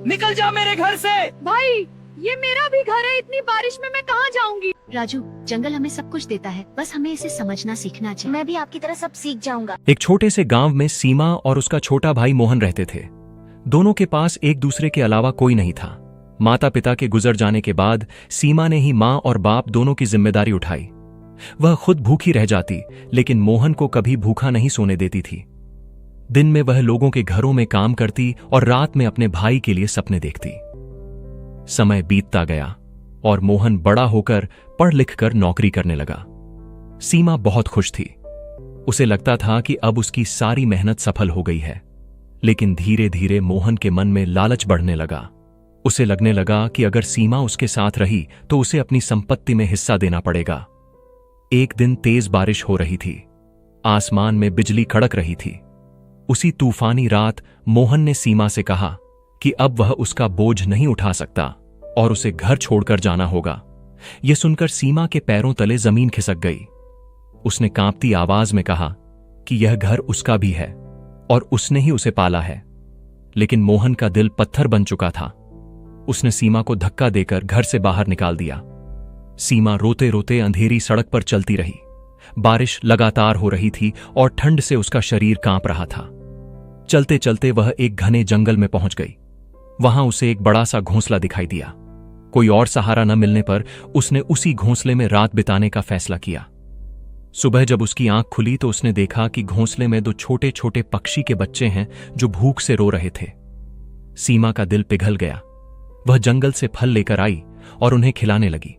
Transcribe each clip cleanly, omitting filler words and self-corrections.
निकल जा मेरे घर से। भाई ये मेरा भी घर है, इतनी बारिश में मैं कहाँ जाऊंगी। राजू, जंगल हमें सब कुछ देता है, बस हमें इसे समझना सीखना चाहिए। मैं भी आपकी तरह सब सीख जाऊंगा। एक छोटे से गांव में सीमा और उसका छोटा भाई मोहन रहते थे। दोनों के पास एक दूसरे के अलावा कोई नहीं था। माता पिता के गुजर जाने के बाद सीमा ने ही माँ और बाप दोनों की जिम्मेदारी उठाई। वह खुद भूखी रह जाती, लेकिन मोहन को कभी भूखा नहीं सोने देती थी। दिन में वह लोगों के घरों में काम करती और रात में अपने भाई के लिए सपने देखती। समय बीतता गया और मोहन बड़ा होकर पढ़ लिख कर नौकरी करने लगा। सीमा बहुत खुश थी। उसे लगता था कि अब उसकी सारी मेहनत सफल हो गई है। लेकिन धीरे धीरे मोहन के मन में लालच बढ़ने लगा। उसे लगने लगा कि अगर सीमा उसके साथ रही तो उसे अपनी संपत्ति में हिस्सा देना पड़ेगा। एक दिन तेज बारिश हो रही थी। आसमान में बिजली कड़क रही थी। उसी तूफानी रात मोहन ने सीमा से कहा कि अब वह उसका बोझ नहीं उठा सकता और उसे घर छोड़कर जाना होगा। यह सुनकर सीमा के पैरों तले जमीन खिसक गई। उसने कांपती आवाज में कहा कि यह घर उसका भी है और उसने ही उसे पाला है। लेकिन मोहन का दिल पत्थर बन चुका था। उसने सीमा को धक्का देकर घर से बाहर निकाल दिया। सीमा रोते रोते अंधेरी सड़क पर चलती रही। बारिश लगातार हो रही थी और ठंड से उसका शरीर कांप रहा था। चलते चलते वह एक घने जंगल में पहुंच गई। वहां उसे एक बड़ा सा घोंसला दिखाई दिया। कोई और सहारा न मिलने पर उसने उसी घोंसले में रात बिताने का फैसला किया। सुबह जब उसकी आंख खुली तो उसने देखा कि घोंसले में दो छोटे छोटे पक्षी के बच्चे हैं जो भूख से रो रहे थे। सीमा का दिल पिघल गया। वह जंगल से फल लेकर आई और उन्हें खिलाने लगी।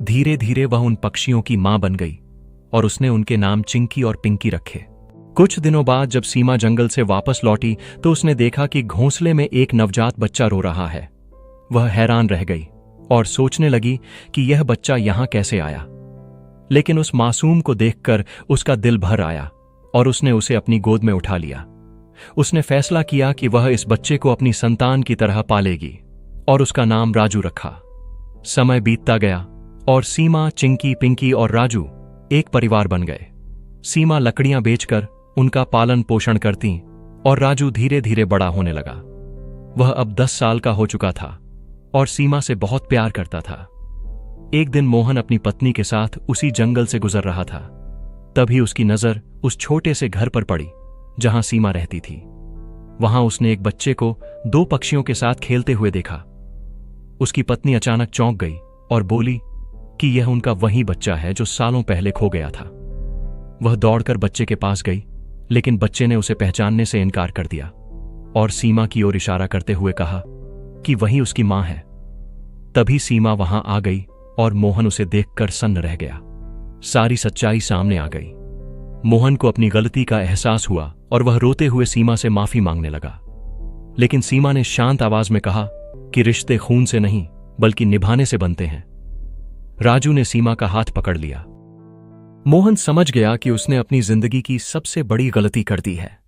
धीरे धीरे वह उन पक्षियों की मां बन गई और उसने उनके नाम चिंकी और पिंकी रखे। कुछ दिनों बाद जब सीमा जंगल से वापस लौटी तो उसने देखा कि घोंसले में एक नवजात बच्चा रो रहा है। वह हैरान रह गई और सोचने लगी कि यह बच्चा यहां कैसे आया। लेकिन उस मासूम को देखकर उसका दिल भर आया और उसने उसे अपनी गोद में उठा लिया। उसने फैसला किया कि वह इस बच्चे को अपनी संतान की तरह पालेगी और उसका नाम राजू रखा। समय बीतता गया और सीमा, चिंकी, पिंकी और राजू एक परिवार बन गए। सीमा लकड़ियां बेचकर उनका पालन पोषण करती और राजू धीरे धीरे बड़ा होने लगा। वह अब 10 साल का हो चुका था और सीमा से बहुत प्यार करता था। एक दिन मोहन अपनी पत्नी के साथ उसी जंगल से गुजर रहा था। तभी उसकी नजर उस छोटे से घर पर पड़ी जहां सीमा रहती थी। वहां उसने एक बच्चे को 2 पक्षियों के साथ खेलते हुए देखा। उसकी पत्नी अचानक चौंक गई और बोली कि यह उनका वही बच्चा है जो सालों पहले खो गया था। वह दौड़कर बच्चे के पास गई, लेकिन बच्चे ने उसे पहचानने से इनकार कर दिया और सीमा की ओर इशारा करते हुए कहा कि वही उसकी मां है। तभी सीमा वहां आ गई और मोहन उसे देखकर सन्न रह गया। सारी सच्चाई सामने आ गई। मोहन को अपनी गलती का एहसास हुआ और वह रोते हुए सीमा से माफी मांगने लगा। लेकिन सीमा ने शांत आवाज में कहा कि रिश्ते खून से नहीं बल्कि निभाने से बनते हैं। राजू ने सीमा का हाथ पकड़ लिया। मोहन समझ गया कि उसने अपनी जिंदगी की सबसे बड़ी गलती कर दी है।